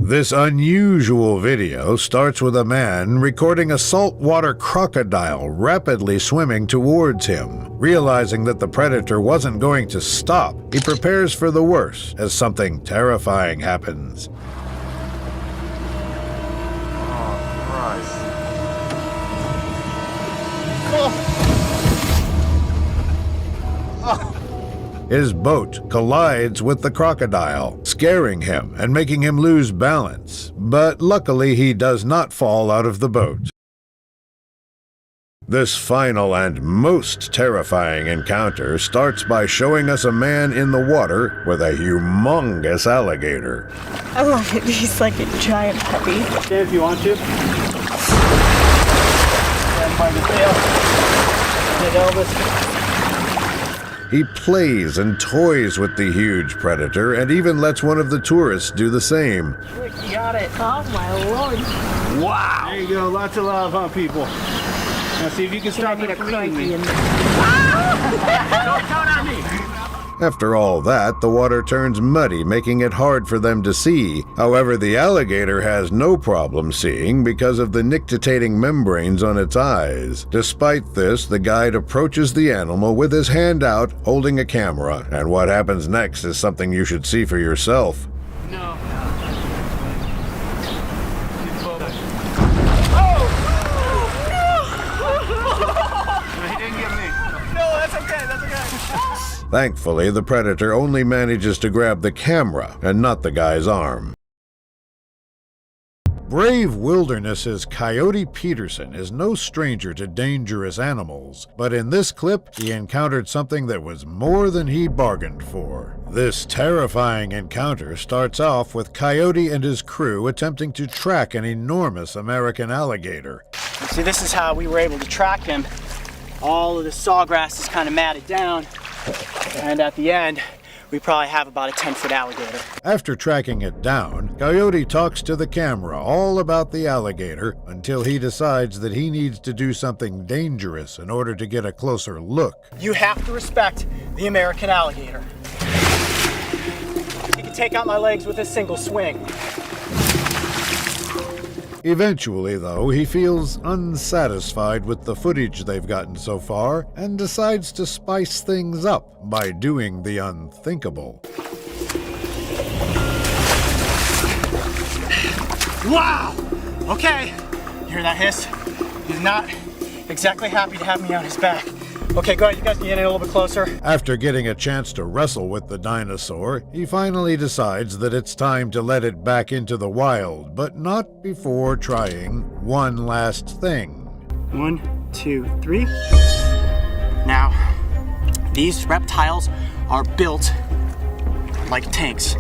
This unusual video starts with a man recording a saltwater crocodile rapidly swimming towards him. Realizing that the predator wasn't going to stop, he prepares for the worst as something terrifying happens. His boat collides with the crocodile, scaring him and making him lose balance. But luckily, he does not fall out of the boat. This final and most terrifying encounter starts by showing us a man in the water with a humongous alligator. I love it. He's like a giant puppy. Okay, if you want to. Grab by the tail. Get Elvis. He plays and toys with the huge predator and even lets one of the tourists do the same. You got it. Oh my lord. Wow. There you go. Lots of love, huh, people? Now see if you can stop it from eating me. Don't count on me. After all that, the water turns muddy, making it hard for them to see. However, the alligator has no problem seeing because of the nictitating membranes on its eyes. Despite this, the guide approaches the animal with his hand out, holding a camera, and what happens next is something you should see for yourself. No. Thankfully, the predator only manages to grab the camera and not the guy's arm. Brave Wilderness's Coyote Peterson is no stranger to dangerous animals, but in this clip, he encountered something that was more than he bargained for. This terrifying encounter starts off with Coyote and his crew attempting to track an enormous American alligator. See, this is how we were able to track him. All of the sawgrass is kind of matted down. And at the end, we probably have about a 10-foot alligator. After tracking it down, Coyote talks to the camera all about the alligator until he decides that he needs to do something dangerous in order to get a closer look. You have to respect the American alligator. He can take out my legs with a single swing. Eventually, though, he feels unsatisfied with the footage they've gotten so far and decides to spice things up by doing the unthinkable. Wow! Okay, you hear that hiss? He's not exactly happy to have me on his back. Okay, go ahead, you guys can get in a little bit closer. After getting a chance to wrestle with the dinosaur, he finally decides that it's time to let it back into the wild, but not before trying one last thing. 1, 2, 3. Now, these reptiles are built like tanks.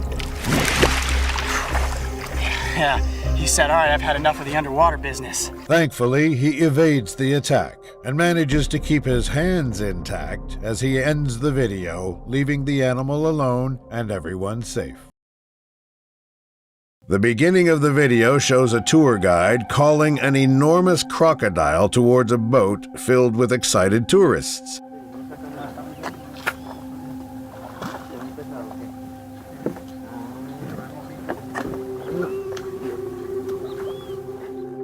Yeah, he said, all right, I've had enough of the underwater business. Thankfully, he evades the attack and manages to keep his hands intact as he ends the video, leaving the animal alone and everyone safe. The beginning of the video shows a tour guide calling an enormous crocodile towards a boat filled with excited tourists.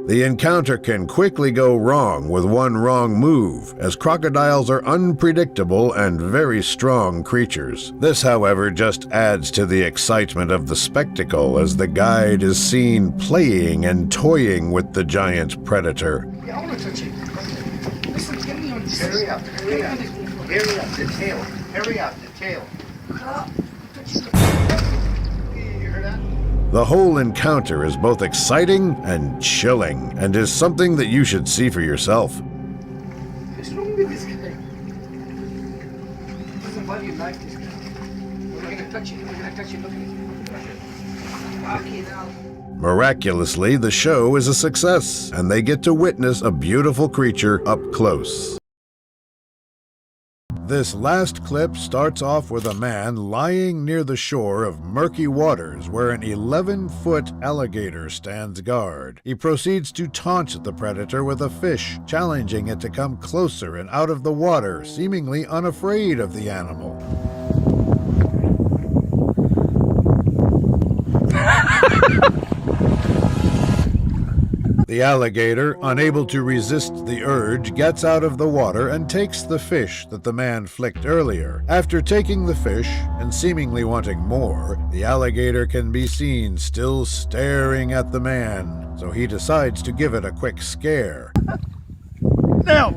The encounter can quickly go wrong with one wrong move, as crocodiles are unpredictable and very strong creatures. This, however, just adds to the excitement of the spectacle as the guide is seen playing and toying with the giant predator. Yeah, I want to touch it. Listen, get me on this. Hurry up, hurry up. Hurry up, the tail. Hurry up, the tail. You heard that? The whole encounter is both exciting and chilling, and is something that you should see for yourself. What's wrong with this guy? Doesn't body like this guy. We're not gonna touch it. We're gonna touch it. Look at it. Okay, now. Miraculously, the show is a success, and they get to witness a beautiful creature up close. This last clip starts off with a man lying near the shore of murky waters where an 11-foot alligator stands guard. He proceeds to taunt the predator with a fish, challenging it to come closer and out of the water, seemingly unafraid of the animal. The alligator, unable to resist the urge, gets out of the water and takes the fish that the man flicked earlier. After taking the fish, and seemingly wanting more, the alligator can be seen still staring at the man, so he decides to give it a quick scare. No!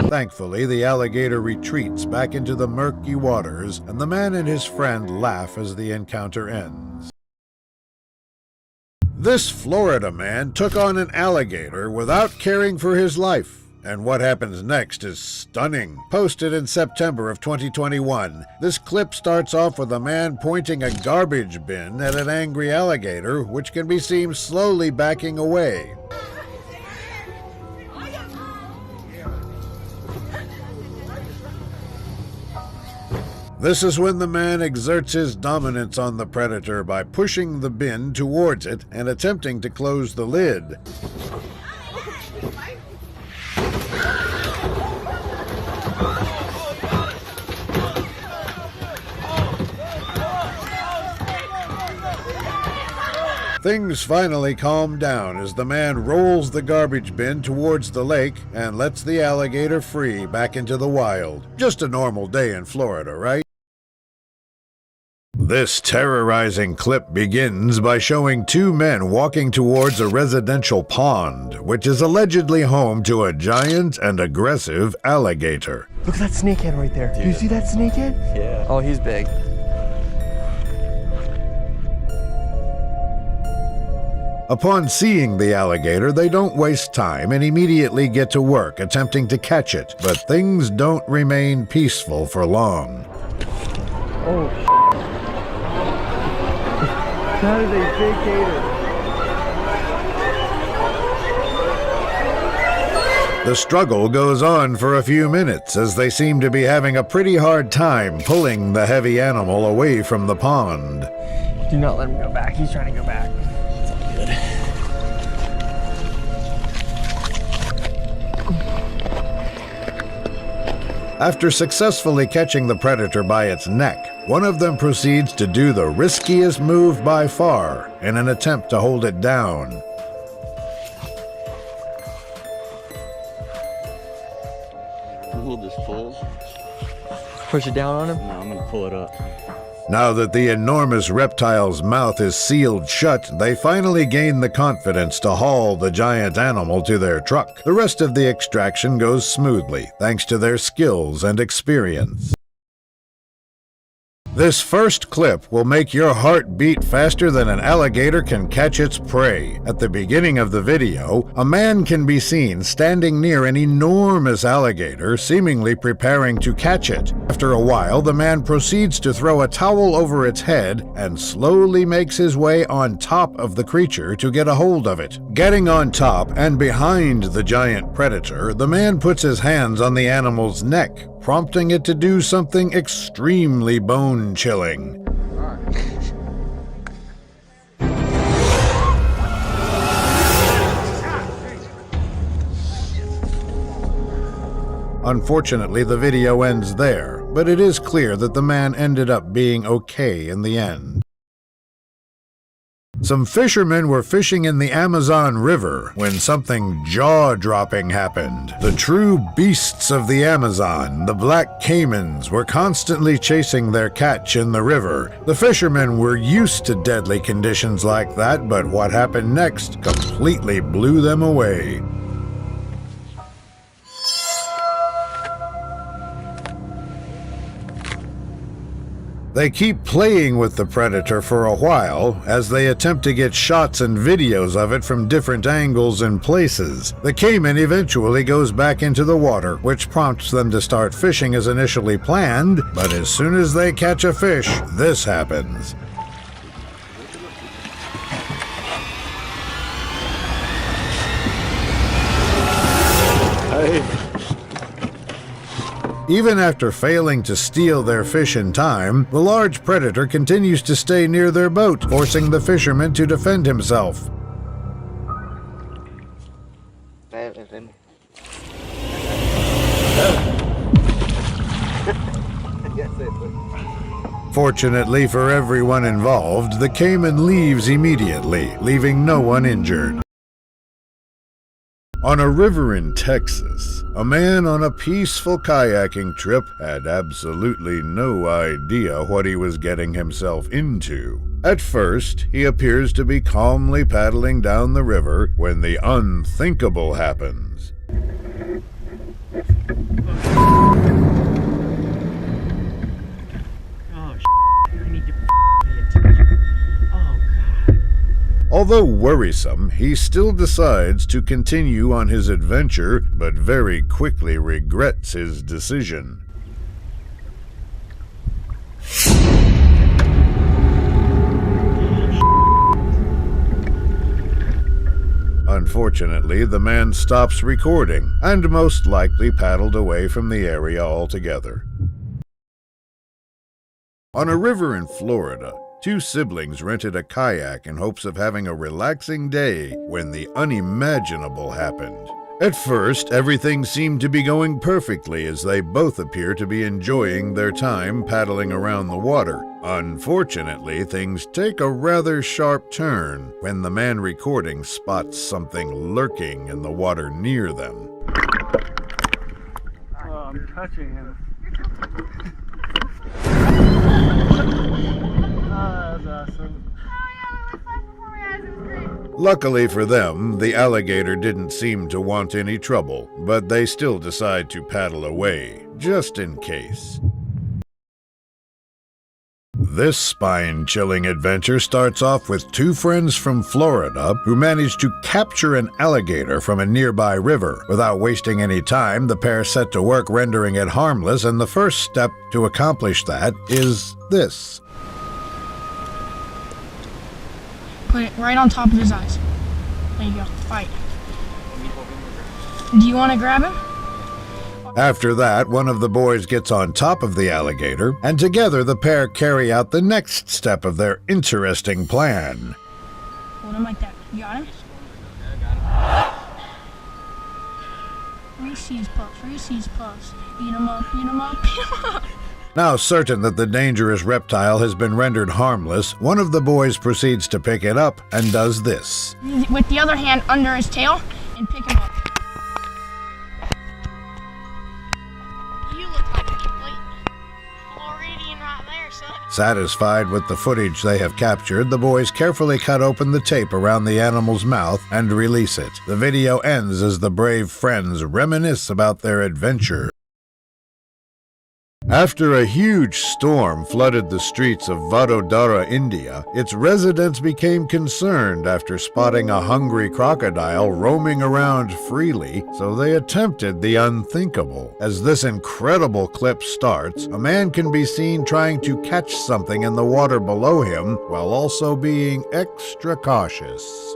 Thankfully, the alligator retreats back into the murky waters, and the man and his friend laugh as the encounter ends. This Florida man took on an alligator without caring for his life, and what happens next is stunning. Posted in September of 2021, this clip starts off with a man pointing a garbage bin at an angry alligator, which can be seen slowly backing away. This is when the man exerts his dominance on the predator by pushing the bin towards it and attempting to close the lid. Things finally calm down as the man rolls the garbage bin towards the lake and lets the alligator free back into the wild. Just a normal day in Florida, right? This terrorizing clip begins by showing two men walking towards a residential pond, which is allegedly home to a giant and aggressive alligator. Look at that snakehead right there. Do you see that snakehead? Yeah. Oh, he's big. Upon seeing the alligator, they don't waste time and immediately get to work attempting to catch it, but things don't remain peaceful for long. Oh, that is a big gator. The struggle goes on for a few minutes as they seem to be having a pretty hard time pulling the heavy animal away from the pond. Do not let him go back. He's trying to go back. It's all good. After successfully catching the predator by its neck, one of them proceeds to do the riskiest move by far in an attempt to hold it down. Hold this full. Push it down on him. No, I'm gonna pull it up. Now that the enormous reptile's mouth is sealed shut, they finally gain the confidence to haul the giant animal to their truck. The rest of the extraction goes smoothly, thanks to their skills and experience. This first clip will make your heart beat faster than an alligator can catch its prey. At the beginning of the video, a man can be seen standing near an enormous alligator, seemingly preparing to catch it. After a while, the man proceeds to throw a towel over its head and slowly makes his way on top of the creature to get a hold of it. Getting on top and behind the giant predator, the man puts his hands on the animal's neck, prompting it to do something extremely bone-chilling. Unfortunately, the video ends there, but it is clear that the man ended up being okay in the end. Some fishermen were fishing in the Amazon River when something jaw-dropping happened. The true beasts of the Amazon, the black caimans, were constantly chasing their catch in the river. The fishermen were used to deadly conditions like that, but what happened next completely blew them away. They keep playing with the predator for a while as they attempt to get shots and videos of it from different angles and places. The caiman eventually goes back into the water, which prompts them to start fishing as initially planned, but as soon as they catch a fish, this happens. Even after failing to steal their fish in time, the large predator continues to stay near their boat, forcing the fisherman to defend himself. Fortunately for everyone involved, the caiman leaves immediately, leaving no one injured. On a river in Texas, a man on a peaceful kayaking trip had absolutely no idea what he was getting himself into. At first, he appears to be calmly paddling down the river when the unthinkable happens. Although worrisome, he still decides to continue on his adventure, but very quickly regrets his decision. Unfortunately, the man stops recording and most likely paddled away from the area altogether. On a river in Florida, two siblings rented a kayak in hopes of having a relaxing day when the unimaginable happened. At first, everything seemed to be going perfectly as they both appear to be enjoying their time paddling around the water. Unfortunately, things take a rather sharp turn when the man recording spots something lurking in the water near them. Oh, I'm touching him. Oh, that's awesome. Luckily for them, the alligator didn't seem to want any trouble, but they still decide to paddle away, just in case. This spine-chilling adventure starts off with two friends from Florida who manage to capture an alligator from a nearby river. Without wasting any time, the pair set to work rendering it harmless, and the first step to accomplish that is this. Put it right on top of his eyes. There you go. Fight. Do you want to grab him? After that, one of the boys gets on top of the alligator, and together the pair carry out the next step of their interesting plan. Hold him like that. You got him? Reese's Puffs, Reese's Puffs. Eat 'em up, eat 'em up, eat 'em up. Now certain that the dangerous reptile has been rendered harmless, one of the boys proceeds to pick it up and does this. With the other hand under his tail and pick him up. You look like a complete Floridian right there, son. Satisfied with the footage they have captured, the boys carefully cut open the tape around the animal's mouth and release it. The video ends as the brave friends reminisce about their adventure. After a huge storm flooded the streets of Vadodara, India, its residents became concerned after spotting a hungry crocodile roaming around freely, so they attempted the unthinkable. As this incredible clip starts, a man can be seen trying to catch something in the water below him while also being extra cautious.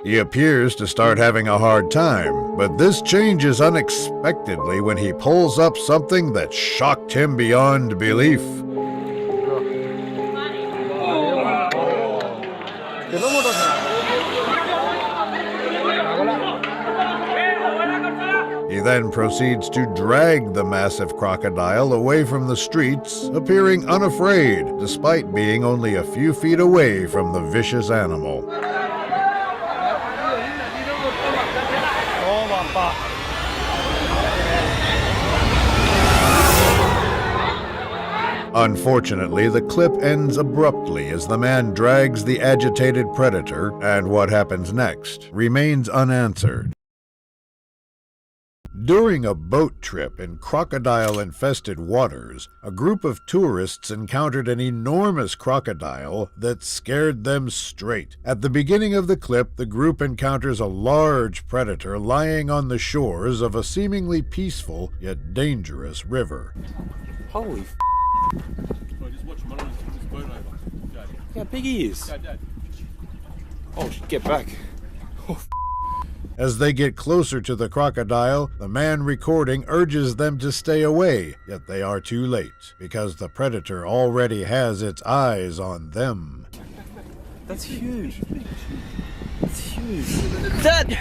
He appears to start having a hard time, but this changes unexpectedly when he pulls up something that shocked him beyond belief. He then proceeds to drag the massive crocodile away from the streets, appearing unafraid, despite being only a few feet away from the vicious animal. Unfortunately, the clip ends abruptly as the man drags the agitated predator, and what happens next remains unanswered. During a boat trip in crocodile-infested waters, a group of tourists encountered an enormous crocodile that scared them straight. At the beginning of the clip, the group encounters a large predator lying on the shores of a seemingly peaceful yet dangerous river. Holy f***. Just watch him. I don't want to turn this boat over. Dad. Look how big he is. Dad. Oh, get back. Oh, f***. As they get closer to the crocodile, the man recording urges them to stay away, yet they are too late, because the predator already has its eyes on them. That's huge. That's huge. Dad!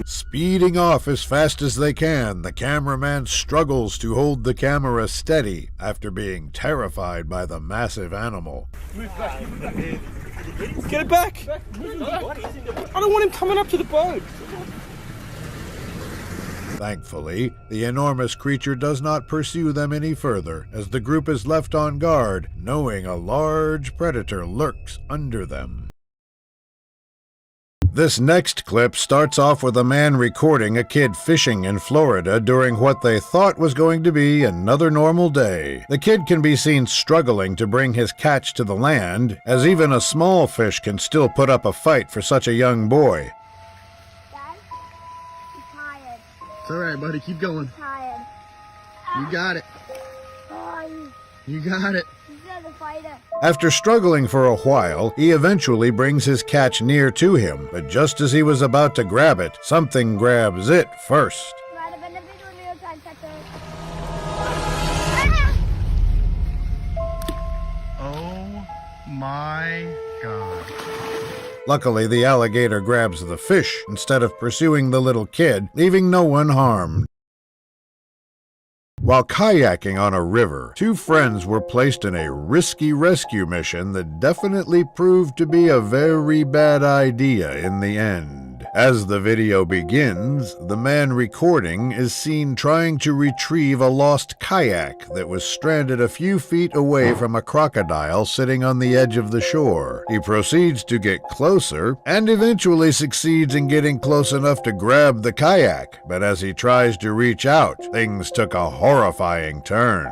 Speeding off as fast as they can, the cameraman struggles to hold the camera steady after being terrified by the massive animal. Get it back! I don't want him coming up to the boat. Thankfully, the enormous creature does not pursue them any further, as the group is left on guard, knowing a large predator lurks under them. This next clip starts off with a man recording a kid fishing in Florida during what they thought was going to be another normal day. The kid can be seen struggling to bring his catch to the land, as even a small fish can still put up a fight for such a young boy. Dad, I'm tired. It's alright, buddy. Keep going. Tired. You got it. Oh, You got it. you're the fighter. After struggling for a while, he eventually brings his catch near to him, but just as he was about to grab it, something grabs it first. Might have been a big one real time catcher. Oh my god. Luckily, the alligator grabs the fish instead of pursuing the little kid, leaving no one harmed. While kayaking on a river, two friends were placed in a risky rescue mission that definitely proved to be a very bad idea in the end. As the video begins, the man recording is seen trying to retrieve a lost kayak that was stranded a few feet away from a crocodile sitting on the edge of the shore. He proceeds to get closer and eventually succeeds in getting close enough to grab the kayak, but as he tries to reach out, things took a horrifying turn.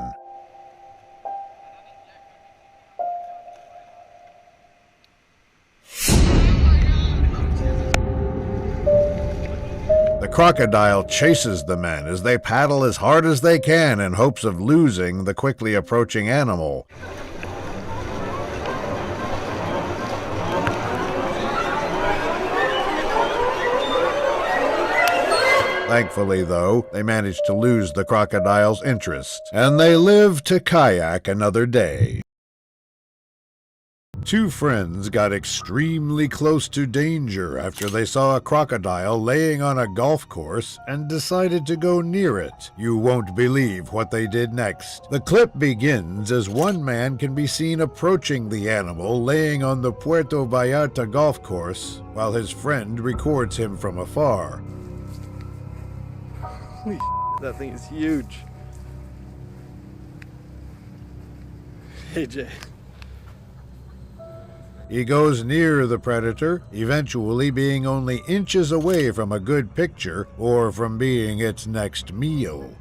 The crocodile chases the men as they paddle as hard as they can in hopes of losing the quickly approaching animal. Thankfully, though, they manage to lose the crocodile's interest, and they live to kayak another day. Two friends got extremely close to danger after they saw a crocodile laying on a golf course and decided to go near it. You won't believe what they did next. The clip begins as one man can be seen approaching the animal laying on the Puerto Vallarta golf course, while his friend records him from afar. Holy that thing is huge. Hey, Jay. He goes near the predator, eventually being only inches away from a good picture or from being its next meal.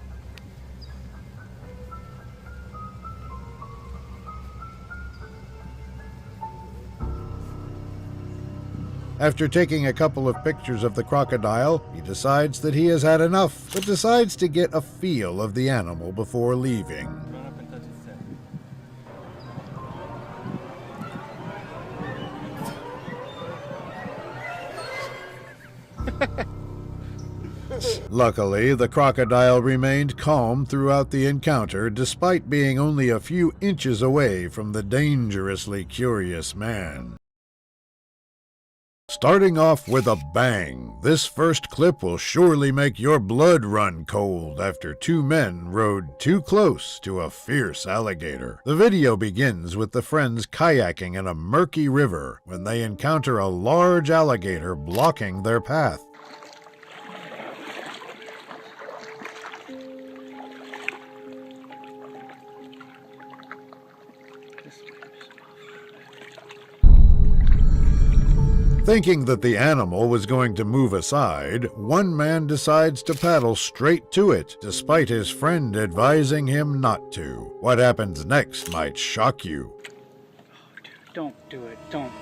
After taking a couple of pictures of the crocodile, he decides that he has had enough, but decides to get a feel of the animal before leaving. Luckily, the crocodile remained calm throughout the encounter, despite being only a few inches away from the dangerously curious man. Starting off with a bang, this first clip will surely make your blood run cold after two men rode too close to a fierce alligator. The video begins with the friends kayaking in a murky river when they encounter a large alligator blocking their path. Thinking that the animal was going to move aside, one man decides to paddle straight to it, despite his friend advising him not to. What happens next might shock you. Oh, dude, don't do it. Don't.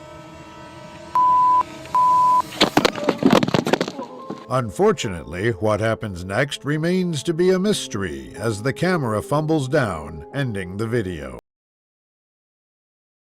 Unfortunately, what happens next remains to be a mystery as the camera fumbles down, ending the video.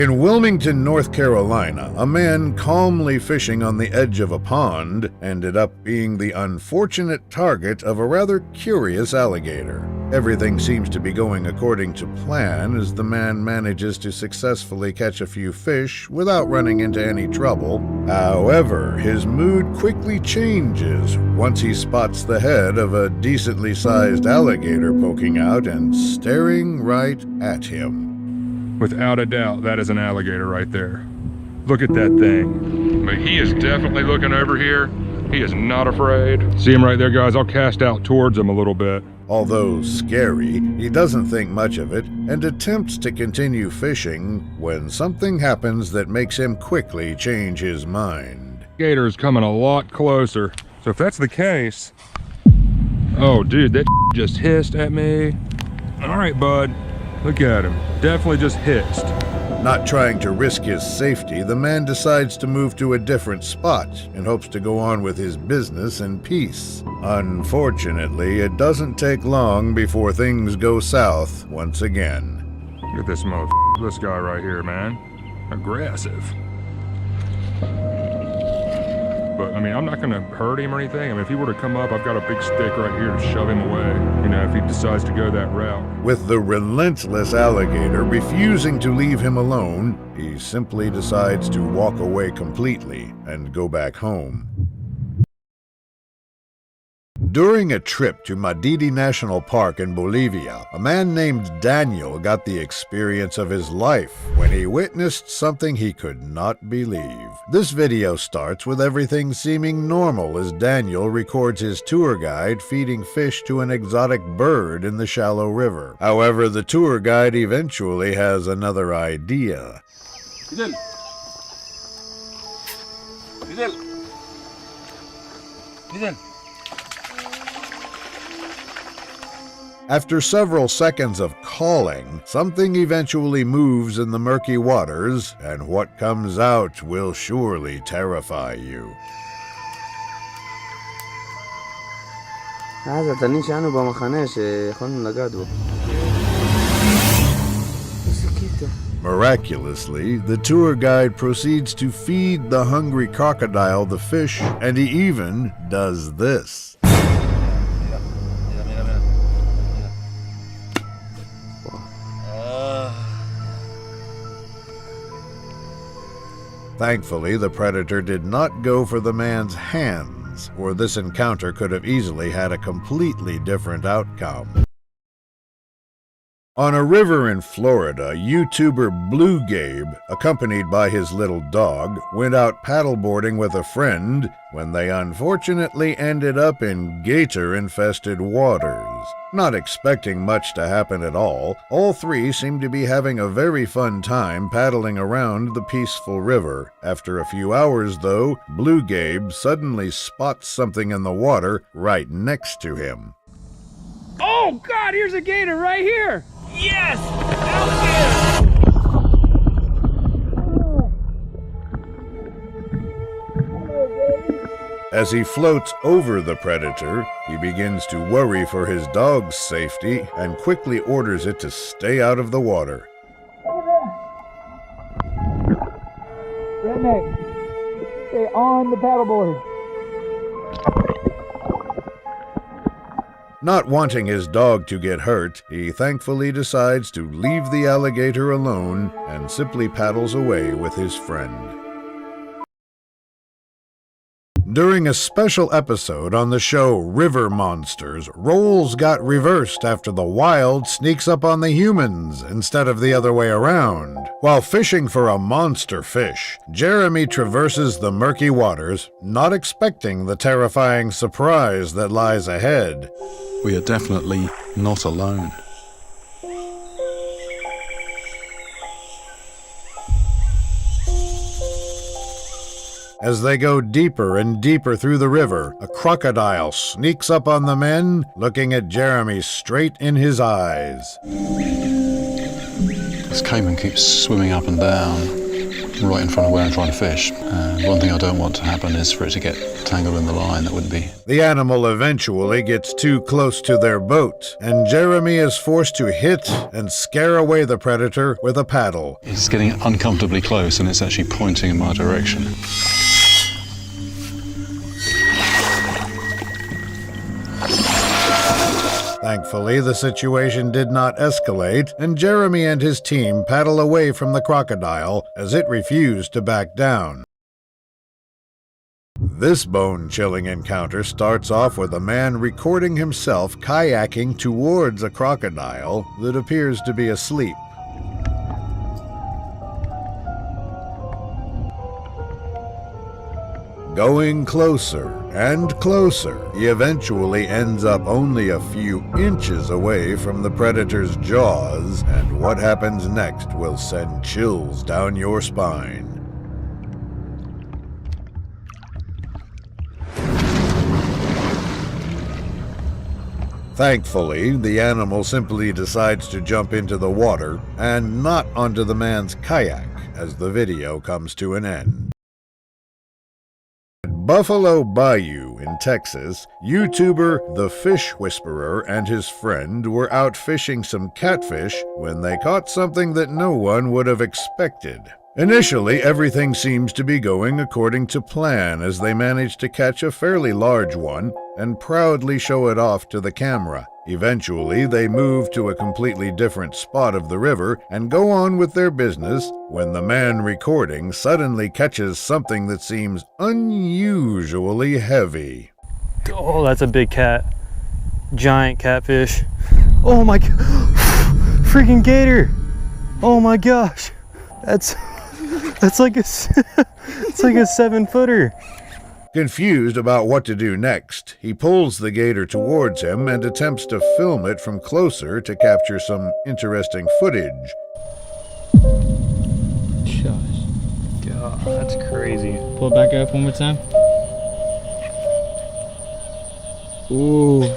In Wilmington, North Carolina, a man calmly fishing on the edge of a pond ended up being the unfortunate target of a rather curious alligator. Everything seems to be going according to plan as the man manages to successfully catch a few fish without running into any trouble. However, his mood quickly changes once he spots the head of a decently sized alligator poking out and staring right at him. Without a doubt, that is an alligator right there. Look at that thing. But he is definitely looking over here. He is not afraid. See him right there, guys? I'll cast out towards him a little bit. Although scary, he doesn't think much of it and attempts to continue fishing when something happens that makes him quickly change his mind. Gator is coming a lot closer. So if that's the case... Oh, dude, that just hissed at me. All right, bud. Look at him. Definitely just hissed. Not trying to risk his safety, the man decides to move to a different spot in hopes to go on with his business in peace. Unfortunately, it doesn't take long before things go south once again. Look at this this guy right here, man. Aggressive. But, I mean, I'm not going to hurt him or anything. I mean, if he were to come up, I've got a big stick right here to shove him away, you know, if he decides to go that route. With the relentless alligator refusing to leave him alone, he simply decides to walk away completely and go back home. During a trip to Madidi National Park in Bolivia, a man named Daniel got the experience of his life when he witnessed something he could not believe. This video starts with everything seeming normal as Daniel records his tour guide feeding fish to an exotic bird in the shallow river. However, the tour guide eventually has another idea. Fidel. Fidel. Fidel. After several seconds of calling, something eventually moves in the murky waters, and what comes out will surely terrify you. Miraculously, the tour guide proceeds to feed the hungry crocodile the fish, and he even does this. Thankfully, the predator did not go for the man's hands, or this encounter could have easily had a completely different outcome. On a river in Florida, YouTuber Blue Gabe, accompanied by his little dog, went out paddleboarding with a friend when they unfortunately ended up in gator-infested waters. Not expecting much to happen at all three seemed to be having a very fun time paddling around the peaceful river. After a few hours, though, Blue Gabe suddenly spots something in the water right next to him. Oh, God, here's a gator right here! Yes! As he floats over the predator, he begins to worry for his dog's safety and quickly orders it to stay out of the water. Redneck, stay on the paddleboard. Not wanting his dog to get hurt, he thankfully decides to leave the alligator alone and simply paddles away with his friend. During a special episode on the show River Monsters, roles got reversed after the wild sneaks up on the humans instead of the other way around. While fishing for a monster fish, Jeremy traverses the murky waters, not expecting the terrifying surprise that lies ahead. We are definitely not alone. As they go deeper and deeper through the river, a crocodile sneaks up on the men, looking at Jeremy straight in his eyes. This caiman keeps swimming up and down. right in front of where I'm trying to fish. And one thing I don't want to happen is for it to get tangled in the line. That wouldn't be. The animal eventually gets too close to their boat, and Jeremy is forced to hit and scare away the predator with a paddle. It's getting uncomfortably close and it's actually pointing in my direction. Thankfully, the situation did not escalate, and Jeremy and his team paddle away from the crocodile as it refused to back down. This bone-chilling encounter starts off with a man recording himself kayaking towards a crocodile that appears to be asleep. Going closer and closer, he eventually ends up only a few inches away from the predator's jaws, and what happens next will send chills down your spine. Thankfully, the animal simply decides to jump into the water and not onto the man's kayak as the video comes to an end. At Buffalo Bayou in Texas, YouTuber The Fish Whisperer and his friend were out fishing some catfish when they caught something that no one would have expected. Initially, everything seems to be going according to plan as they manage to catch a fairly large one and proudly show it off to the camera. Eventually, they move to a completely different spot of the river and go on with their business when the man recording suddenly catches something that seems unusually heavy. Oh, that's a big cat. Giant catfish. Oh my god. Freaking gator. Oh my gosh. That's like a 7-footer. Confused about what to do next, he pulls the gator towards him and attempts to film it from closer to capture some interesting footage. Gosh. God, that's crazy. Pull it back up one more time. Ooh.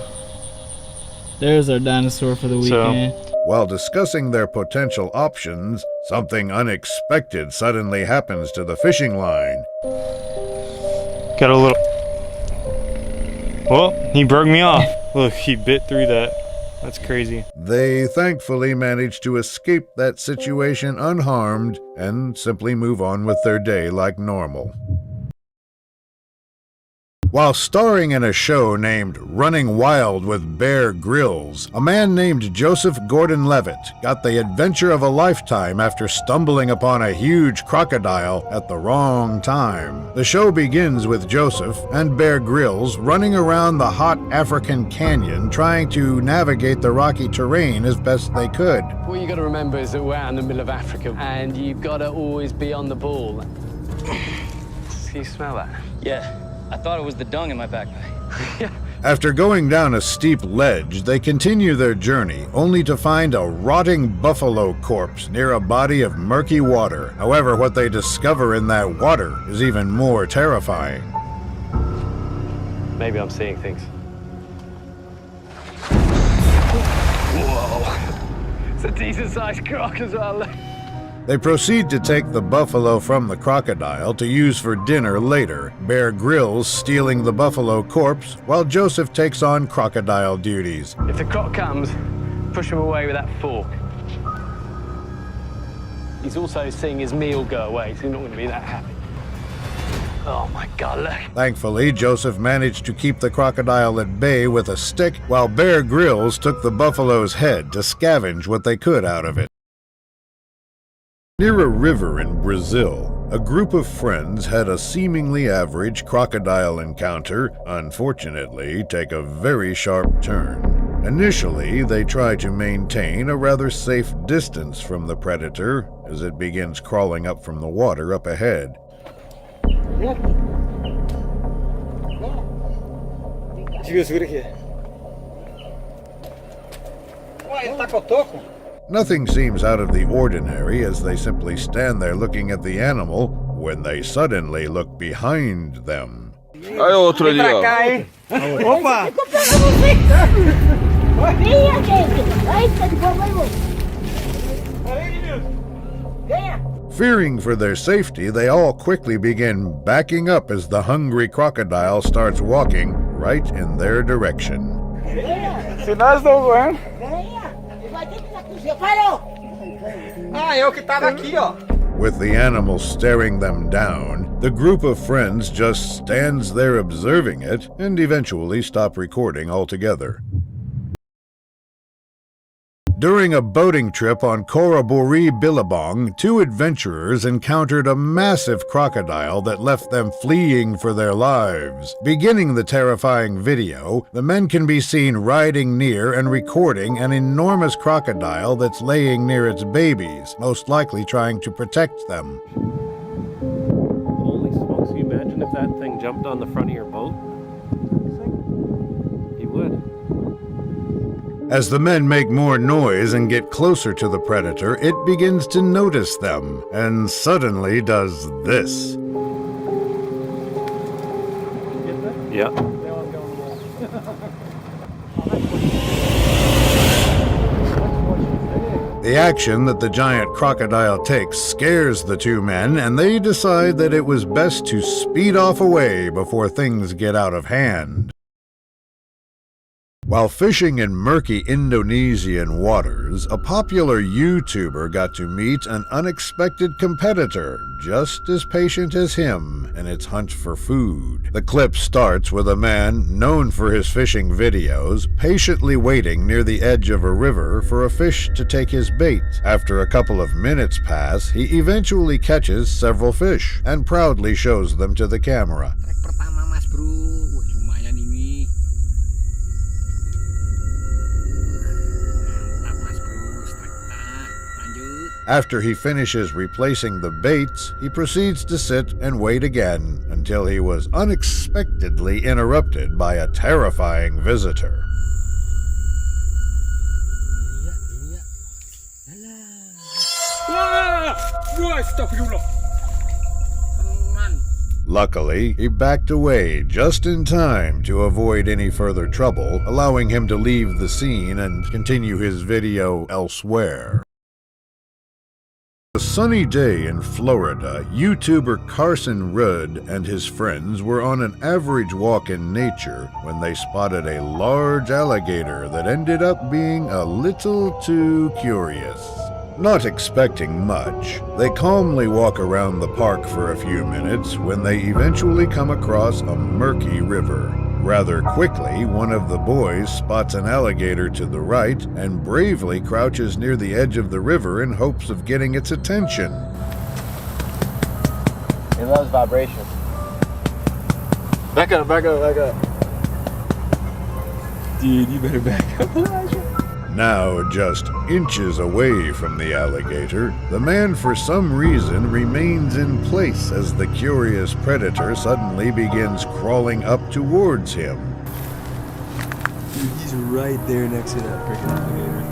There's our dinosaur for the weekend. While discussing their potential options, something unexpected suddenly happens to the fishing line. Got a little... Well, he broke me off. Look, he bit through that. That's crazy. They thankfully manage to escape that situation unharmed and simply move on with their day like normal. While starring in a show named Running Wild with Bear Grylls, a man named Joseph Gordon-Levitt got the adventure of a lifetime after stumbling upon a huge crocodile at the wrong time. The show begins with Joseph and Bear Grylls running around the hot African canyon trying to navigate the rocky terrain as best they could. What you got to remember is that we're out in the middle of Africa and you've got to always be on the ball. Can you smell that? Yeah. I thought it was the dung in my backpack. After going down a steep ledge, they continue their journey, only to find a rotting buffalo corpse near a body of murky water. However, what they discover in that water is even more terrifying. Maybe I'm seeing things. Whoa. It's a decent-sized croc as well. They proceed to take the buffalo from the crocodile to use for dinner later, Bear Grylls stealing the buffalo corpse while Joseph takes on crocodile duties. If the croc comes, push him away with that fork. He's also seeing his meal go away, so he's not going to be that happy. Oh my God, look. Thankfully, Joseph managed to keep the crocodile at bay with a stick, while Bear Grylls took the buffalo's head to scavenge what they could out of it. Near a river in Brazil, a group of friends had a seemingly average crocodile encounter, unfortunately take a very sharp turn. Initially, they try to maintain a rather safe distance from the predator as it begins crawling up from the water up ahead. Nothing seems out of the ordinary as they simply stand there looking at the animal when they suddenly look behind them. Aí outro ali, ó. Opa! Fearing for their safety, they all quickly begin backing up as the hungry crocodile starts walking right in their direction. Se nós não vamos. Ah, eu que tava aqui, ó. With the animal staring them down, the group of friends just stands there observing it and eventually stop recording altogether. During a boating trip on Koraburi Billabong, two adventurers encountered a massive crocodile that left them fleeing for their lives. Beginning the terrifying video, the men can be seen riding near and recording an enormous crocodile that's laying near its babies, most likely trying to protect them. Holy smokes, can you imagine if that thing jumped on the front of your boat? He would. As the men make more noise and get closer to the predator, it begins to notice them, and suddenly does this. Yeah. The action that the giant crocodile takes scares the two men, and they decide that it was best to speed off away before things get out of hand. While fishing in murky Indonesian waters, a popular YouTuber got to meet an unexpected competitor, just as patient as him in its hunt for food. The clip starts with a man known for his fishing videos, patiently waiting near the edge of a river for a fish to take his bait. After a couple of minutes pass, he eventually catches several fish and proudly shows them to the camera. After he finishes replacing the baits, he proceeds to sit and wait again until he was unexpectedly interrupted by a terrifying visitor. Luckily, he backed away just in time to avoid any further trouble, allowing him to leave the scene and continue his video elsewhere. A sunny day in Florida, YouTuber Carson Rudd and his friends were on an average walk in nature when they spotted a large alligator that ended up being a little too curious. Not expecting much, they calmly walk around the park for a few minutes when they eventually come across a murky river. Rather quickly, one of the boys spots an alligator to the right and bravely crouches near the edge of the river in hopes of getting its attention. He loves vibration. Back up, back up, back up. Dude, you better back up. Now just inches away from the alligator, the man for some reason remains in place as the curious predator suddenly begins crawling up towards him. Dude, he's right there next to that freaking alligator.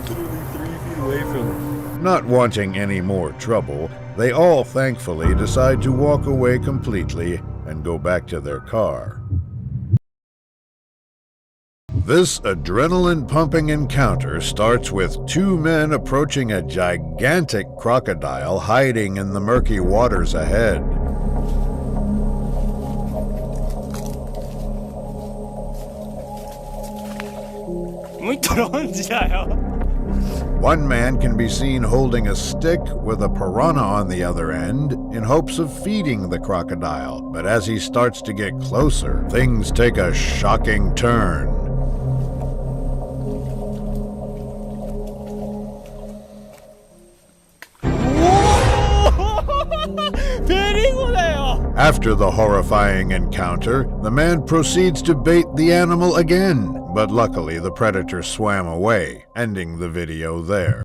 Literally 3 feet away from him. Not wanting any more trouble, they all thankfully decide to walk away completely and go back to their car. This adrenaline-pumping encounter starts with two men approaching a gigantic crocodile hiding in the murky waters ahead. One man can be seen holding a stick with a piranha on the other end in hopes of feeding the crocodile, but as he starts to get closer, things take a shocking turn. After the horrifying encounter, the man proceeds to bait the animal again, but luckily the predator swam away, ending the video there.